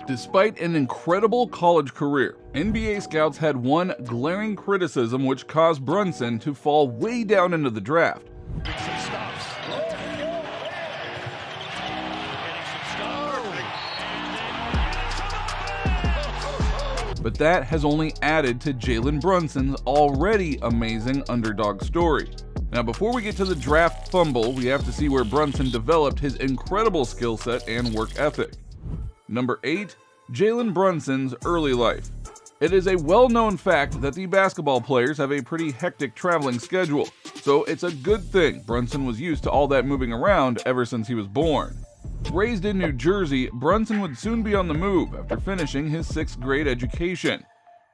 Despite an incredible college career, NBA scouts had one glaring criticism which caused Brunson to fall way down into the draft. But that has only added to Jalen Brunson's already amazing underdog story. Now, before we get to the draft fumble, we have to see where Brunson developed his incredible skill set and work ethic. Number 8. Jalen Brunson's early life. It is a well-known fact that the basketball players have a pretty hectic traveling schedule, so it's a good thing Brunson was used to all that moving around ever since he was born. Raised in New Jersey, Brunson would soon be on the move after finishing his 6th grade education.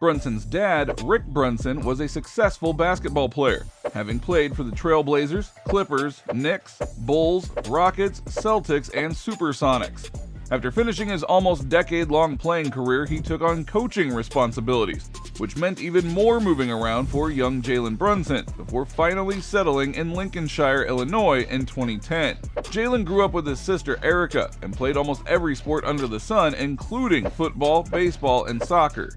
Brunson's dad, Rick Brunson, was a successful basketball player, having played for the Trailblazers, Clippers, Knicks, Bulls, Rockets, Celtics, and Supersonics. After finishing his almost decade-long playing career, he took on coaching responsibilities, which meant even more moving around for young Jalen Brunson, before finally settling in Lincolnshire, Illinois in 2010. Jalen grew up with his sister Erica and played almost every sport under the sun, including football, baseball, and soccer.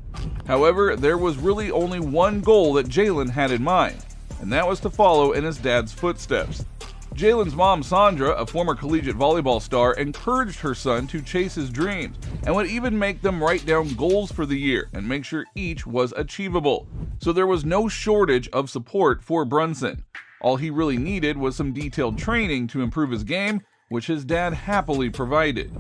However, there was really only one goal that Jalen had in mind, and that was to follow in his dad's footsteps. Jalen's mom, Sandra, a former collegiate volleyball star, encouraged her son to chase his dreams and would even make them write down goals for the year and make sure each was achievable. So there was no shortage of support for Brunson. All he really needed was some detailed training to improve his game, which his dad happily provided.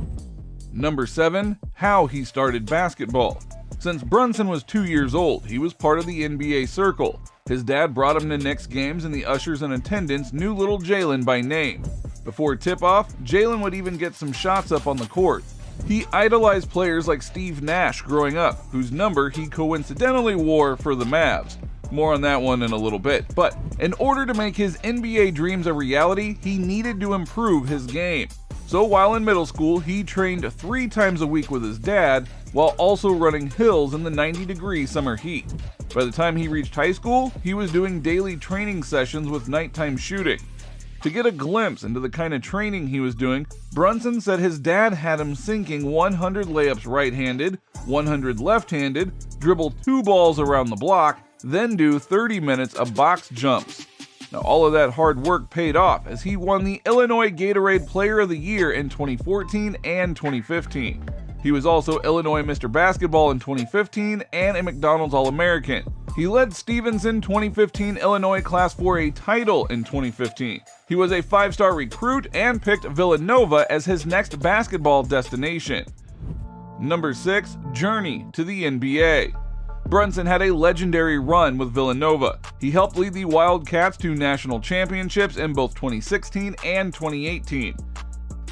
Number 7. How he started basketball. Since Brunson was 2 years old, he was part of the NBA circle. His dad brought him to Knicks games and the ushers in attendance knew little Jalen by name. Before tip-off, Jalen would even get some shots up on the court. He idolized players like Steve Nash growing up, whose number he coincidentally wore for the Mavs. More on that one in a little bit, but in order to make his NBA dreams a reality, he needed to improve his game. So while in middle school, he trained 3 times a week with his dad, while also running hills in the 90-degree summer heat. By the time he reached high school, he was doing daily training sessions with nighttime shooting. To get a glimpse into the kind of training he was doing, Brunson said his dad had him sinking 100 layups right-handed, 100 left-handed, dribble 2 balls around the block, then do 30 minutes of box jumps. Now, all of that hard work paid off as he won the Illinois Gatorade Player of the Year in 2014 and 2015. He was also Illinois Mr. Basketball in 2015 and a McDonald's All-American. He led Stevenson 2015 Illinois Class 4A title in 2015. He was a 5-star recruit and picked Villanova as his next basketball destination. Number 6. Journey to the NBA. Brunson had a legendary run with Villanova. He helped lead the Wildcats to national championships in both 2016 and 2018.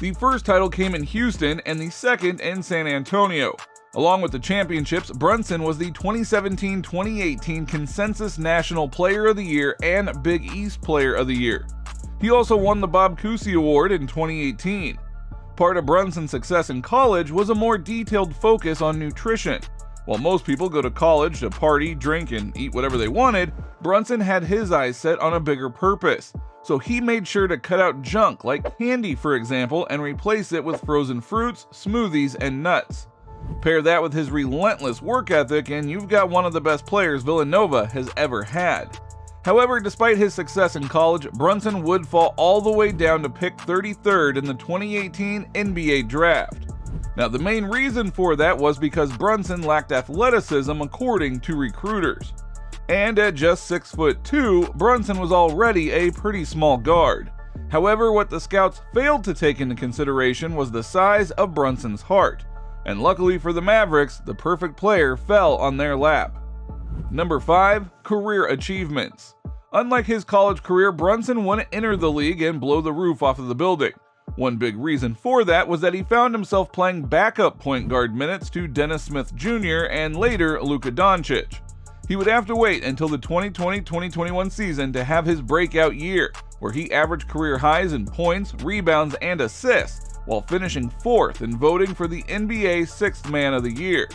The first title came in Houston and the second in San Antonio. Along with the championships, Brunson was the 2017-2018 Consensus National Player of the Year and Big East Player of the Year. He also won the Bob Cousy Award in 2018. Part of Brunson's success in college was a more detailed focus on nutrition. While most people go to college to party, drink, and eat whatever they wanted, Brunson had his eyes set on a bigger purpose. So he made sure to cut out junk like candy, for example, and replace it with frozen fruits, smoothies, and nuts. Pair that with his relentless work ethic and you've got one of the best players Villanova has ever had. However, despite his success in college, Brunson would fall all the way down to pick 33rd in the 2018 NBA Draft. Now, the main reason for that was because Brunson lacked athleticism according to recruiters. And at just 6'2", Brunson was already a pretty small guard. However, what the scouts failed to take into consideration was the size of Brunson's heart. And luckily for the Mavericks, the perfect player fell on their lap. Number 5. Career achievements. Unlike his college career, Brunson wouldn't enter the league and blow the roof off of the building. One big reason for that was that he found himself playing backup point guard minutes to Dennis Smith Jr. and later Luka Doncic. He would have to wait until the 2020-2021 season to have his breakout year, where he averaged career highs in points, rebounds, and assists, while finishing 4th in voting for the NBA 6th Man of the Year.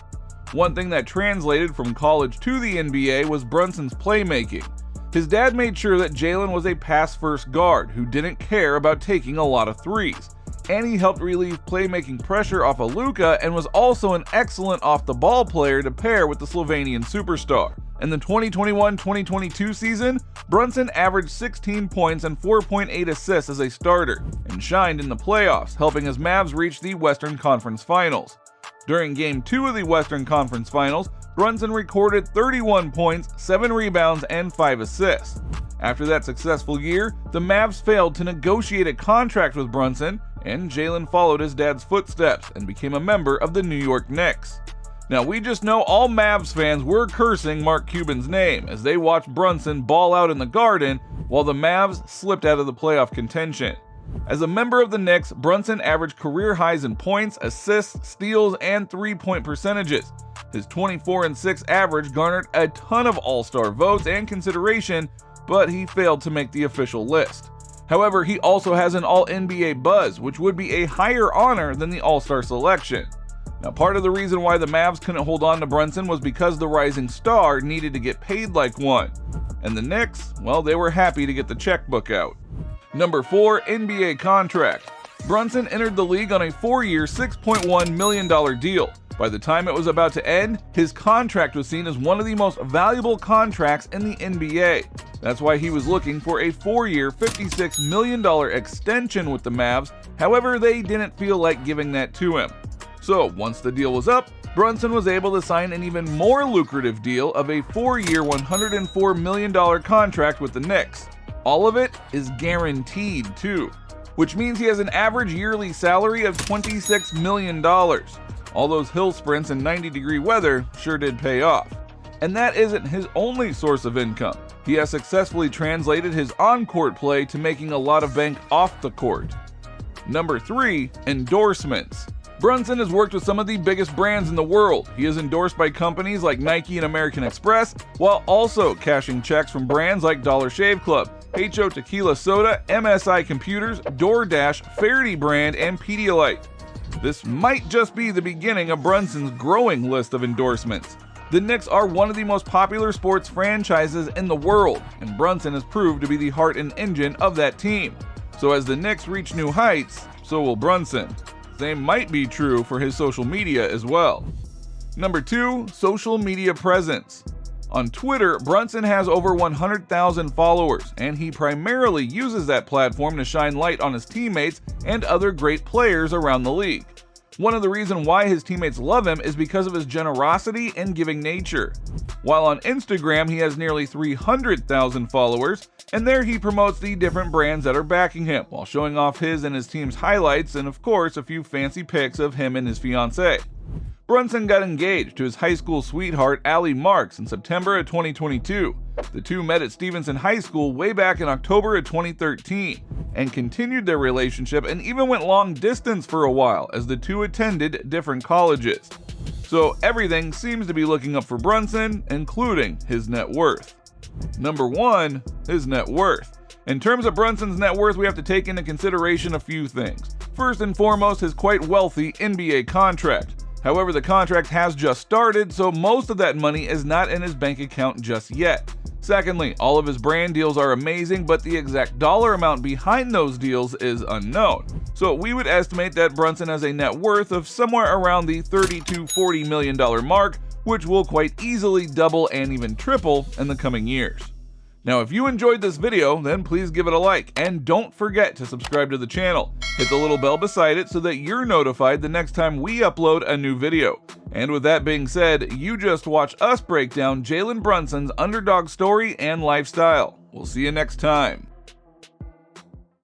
One thing that translated from college to the NBA was Brunson's playmaking. His dad made sure that Jalen was a pass-first guard who didn't care about taking a lot of threes. and he helped relieve playmaking pressure off of Luka and was also an excellent off-the-ball player to pair with the Slovenian superstar. In the 2021-2022 season, Brunson averaged 16 points and 4.8 assists as a starter, and shined in the playoffs, helping his Mavs reach the Western Conference Finals. During Game 2 of the Western Conference Finals, Brunson recorded 31 points, 7 rebounds, and 5 assists. After that successful year, the Mavs failed to negotiate a contract with Brunson, and Jalen followed his dad's footsteps and became a member of the New York Knicks. Now, we just know all Mavs fans were cursing Mark Cuban's name as they watched Brunson ball out in the Garden while the Mavs slipped out of the playoff contention. As a member of the Knicks, Brunson averaged career highs in points, assists, steals, and three-point percentages. His 24-6 average garnered a ton of All-Star votes and consideration, but he failed to make the official list. However, he also has an All-NBA buzz, which would be a higher honor than the All-Star selection. Now, part of the reason why the Mavs couldn't hold on to Brunson was because the rising star needed to get paid like one. And the Knicks, well, they were happy to get the checkbook out. Number 4, NBA contract. Brunson entered the league on a 4-year, $6.1 million deal. By the time it was about to end, his contract was seen as one of the most valuable contracts in the NBA. That's why he was looking for a 4-year, $56 million extension with the Mavs. However, they didn't feel like giving that to him. So once the deal was up, Brunson was able to sign an even more lucrative deal of a 4-year, $104 million contract with the Knicks. All of it is guaranteed too, which means he has an average yearly salary of $26 million. All those hill sprints in 90-degree weather sure did pay off. And that isn't his only source of income. He has successfully translated his on-court play to making a lot of bank off the court. Number 3, endorsements. Brunson has worked with some of the biggest brands in the world. He is endorsed by companies like Nike and American Express, while also cashing checks from brands like Dollar Shave Club, HO Tequila Soda, MSI Computers, DoorDash, Faraday Brand, and Pedialyte. This might just be the beginning of Brunson's growing list of endorsements. The Knicks are one of the most popular sports franchises in the world, and Brunson has proved to be the heart and engine of that team. So as the Knicks reach new heights, so will Brunson. Same might be true for his social media as well. Number 2, social media presence. On Twitter, Brunson has over 100,000 followers, and he primarily uses that platform to shine light on his teammates and other great players around the league. One of the reasons why his teammates love him is because of his generosity and giving nature. While on Instagram, he has nearly 300,000 followers, and there he promotes the different brands that are backing him, while showing off his and his team's highlights and of course a few fancy pics of him and his fiancée. Brunson got engaged to his high school sweetheart Allie Marks in September of 2022. The two met at Stevenson High School way back in October of 2013 and continued their relationship and even went long distance for a while as the two attended different colleges. So everything seems to be looking up for Brunson, including his net worth. Number 1, his net worth. In terms of Brunson's net worth, we have to take into consideration a few things. First and foremost, his quite wealthy NBA contract. However, the contract has just started, so most of that money is not in his bank account just yet. Secondly, all of his brand deals are amazing, but the exact dollar amount behind those deals is unknown. So we would estimate that Brunson has a net worth of somewhere around the $30 to $40 million mark, which will quite easily double and even triple in the coming years. Now, if you enjoyed this video, then please give it a like, and don't forget to subscribe to the channel. Hit the little bell beside it so that you're notified the next time we upload a new video. And with that being said, you just watch us break down Jalen Brunson's underdog story and lifestyle. We'll see you next time.